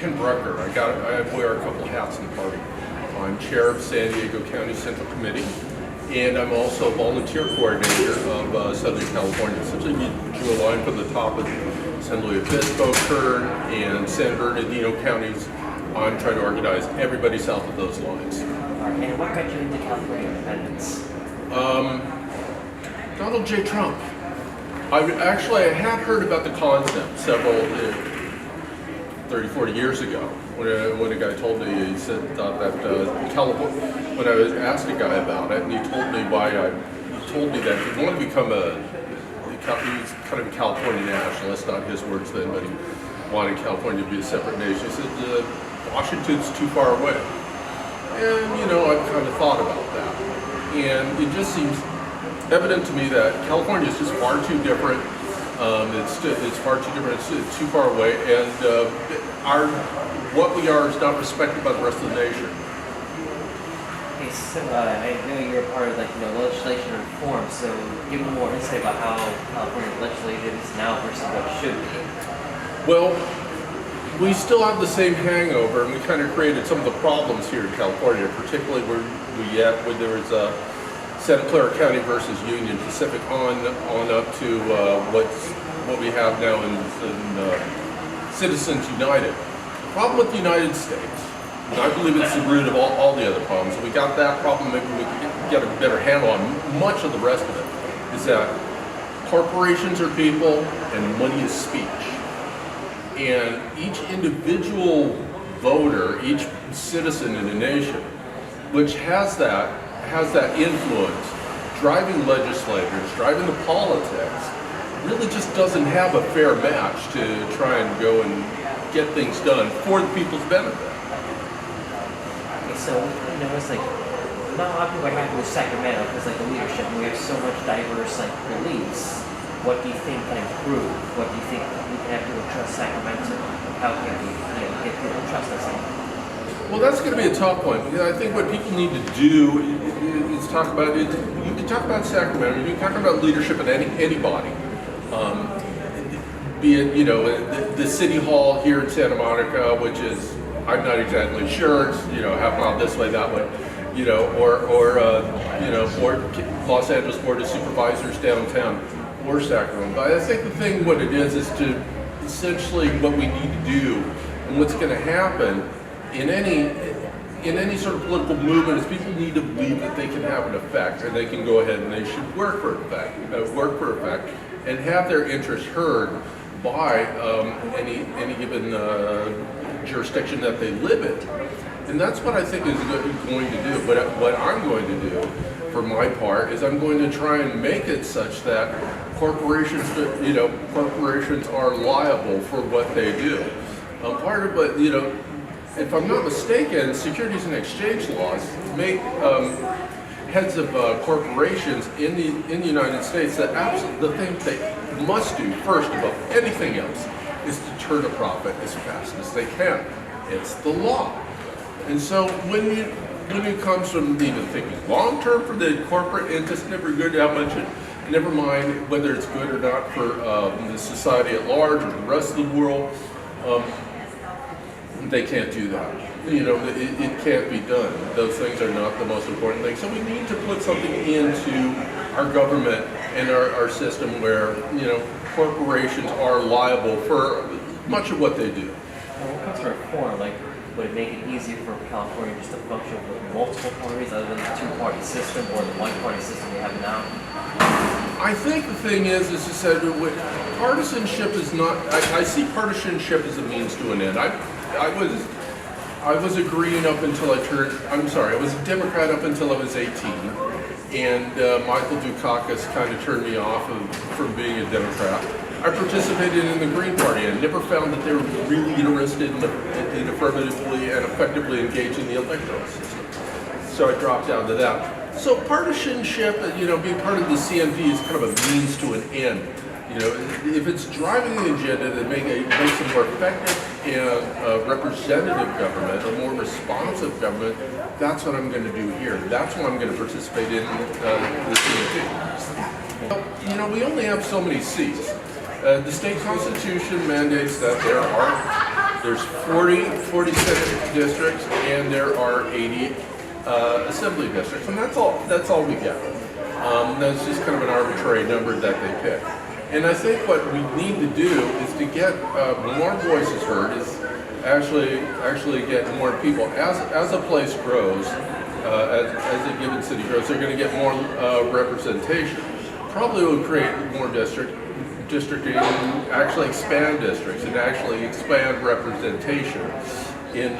Ken Brucker. I wear a couple hats in the party. I'm chair of San Diego County Central Committee, and I'm also volunteer coordinator of Southern California. Essentially, we drew a line from the top of San Luis Obispo, Kern, and San Bernardino counties. I'm trying to organize everybody south of those lines. And what got you into California independence? Donald J. Trump. I had heard about the concept several 30, 40 years ago when a guy told me, he thought that California, when I was asked a guy about it, and he told me that he wanted to become he's kind of a California nationalist, not his words then, but he wanted California to be a separate nation. He said, Washington's too far away. And, I've kind of thought about that. And it just seems evident to me that California is just far too different. It's far too different. It's too far away, and what we are is not respected by the rest of the nation. Okay, so I know you're a part of legislation reform. So give me more insight about how California legislative is now versus what it should be. Well, we still have the same hangover, and we kind of created some of the problems here in California, particularly where there was Santa Clara County versus Union Pacific on up to what we have now in Citizens United. The problem with the United States, and I believe it's the root of all the other problems, and we got that problem, maybe we can get a better handle on much of the rest of it, is that corporations are people and money is speech. And each individual voter, each citizen in a nation, which has that influence, driving legislators, driving the politics, really just doesn't have a fair match to try and go and get things done for the people's benefit. Okay, so it's not a lot of people are happy with Sacramento because the leadership, and we have so much diverse beliefs. What do you think can improve? What do you think we can have people trust Sacramento? How can we get people to trust us? Well, that's going to be a tough one. I think what people need to do is talk about it. You can talk about Sacramento. You can talk about leadership at anybody. Be it the city hall here in Santa Monica, which is I'm not exactly sure. It's half mile this way, that way. Or Los Angeles Board of Supervisors downtown. Or Sacramento. But I think the thing, what it is to essentially what we need to do, and what's going to happen in any sort of political movement is people need to believe that they can have an effect, and they can go ahead and they should work for effect, and have their interests heard by any given jurisdiction that they live in. And that's what I think is going to do. But what I'm going to do, for my part, is I'm going to try and make it such that corporations are liable for what they do. Part of it, if I'm not mistaken, Securities and Exchange laws make heads of corporations in the United States that the thing they must do first above anything else is to turn a profit as fast as they can. It's the law. And so when it comes from even thinking long term for the corporate, and just never good how much it, never mind whether it's good or not for the society at large or the rest of the world, they can't do that. It can't be done. Those things are not the most important thing. So we need to put something into our government and our system where corporations are liable for much of what they do. When it comes to reform, would it make it easier for California just to function with multiple parties other than the two-party system or the one-party system we have now? I think the thing is you said, partisanship is not. I see partisanship as a means to an end. I was a Green up until I was a Democrat up until I was 18, and Michael Dukakis kind of turned me off from being a Democrat. I participated in the Green Party and never found that they were really interested in affirmatively and effectively engaging the electoral system. So I dropped out of that. So partisanship, being part of the CNV is kind of a means to an end. If it's driving the agenda that makes a more effective and representative government, a more responsive government, that's what I'm going to do here. That's what I'm going to participate in the CNV. We only have so many seats. The state constitution mandates that there are There's 40 Senate districts, and there are 80 assembly districts, and that's all we get. That's just kind of an arbitrary number that they pick. And I think what we need to do is to get more voices heard, is actually get more people. As a place grows, as a given city grows, they're going to get more representation. Probably will create more districting, actually expand districts and actually expand representation in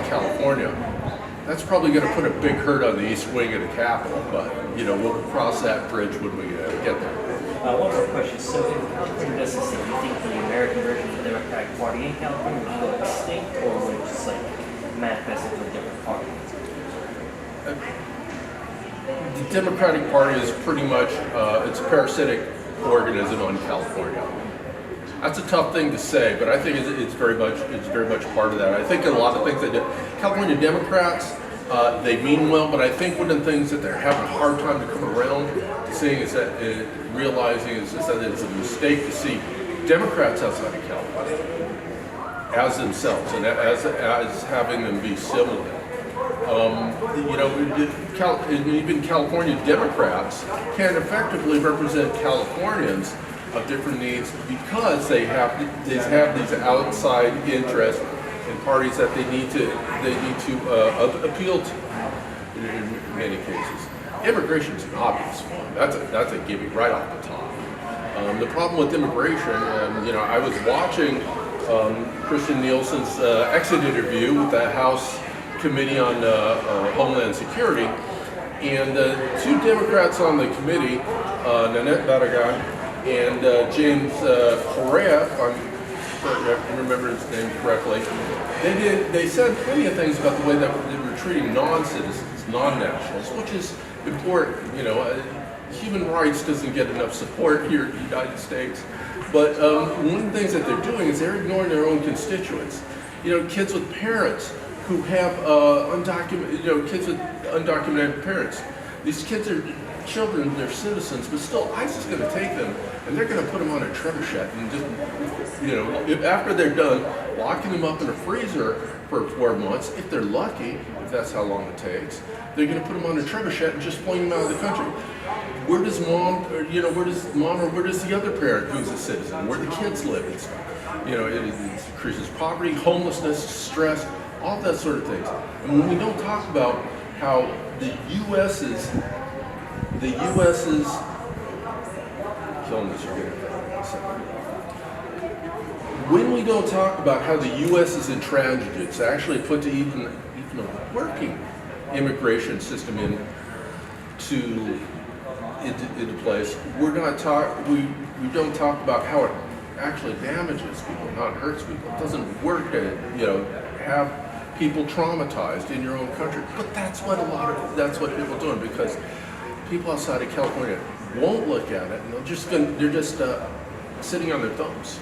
California. That's probably going to put a big hurt on the east wing of the Capitol, but we'll cross that bridge when we get there. One more question. So if California doesn't say, do you think the American version of the Democratic Party in California would go extinct, or would it just like manifest into a different party? The Democratic Party is pretty much it's a parasitic organism on California. That's a tough thing to say, but I think it's very much part of that. I think a lot of things that California Democrats, they mean well, but I think one of the things that they're having a hard time to come around to seeing is that realizing is just that it's a mistake to see Democrats outside of California as themselves and as having them be similar. Even California Democrats can effectively represent Californians of different needs because they have these outside interests in parties that they need to appeal to in many cases. Immigration is an obvious one. That's a gimme right off the top. The problem with immigration, I was watching Christian Nielsen's exit interview with the House Committee on Homeland Security, and two Democrats on the committee, Nanette Barragan and James Correa, if I remember his name correctly, they said plenty of things about the way that they were treating non-citizens, non-nationals, which is important. Human rights doesn't get enough support here in the United States, but one of the things that they're doing is they're ignoring their own constituents. Kids with parents who have kids with undocumented parents. These kids are children, they're citizens, but still ICE is going to take them and they're going to put them on a trebuchet and just, after they're done, locking them up in a freezer for 4 months, if they're lucky, if that's how long it takes, they're going to put them on a trebuchet and just fling them out of the country. Where does mom, or where does the other parent who's a citizen, where the kids live and stuff? It increases poverty, homelessness, stress, all that sort of things. And when we don't talk about how the U.S. is killing this, when we don't talk about how the U.S. is intransigent to actually put to even a working immigration system into place, we don't talk about how it actually damages people, not hurts people. It doesn't work to have people traumatized in your own country. But that's what people are doing, because people outside of California won't look at it, and they're just sitting on their thumbs.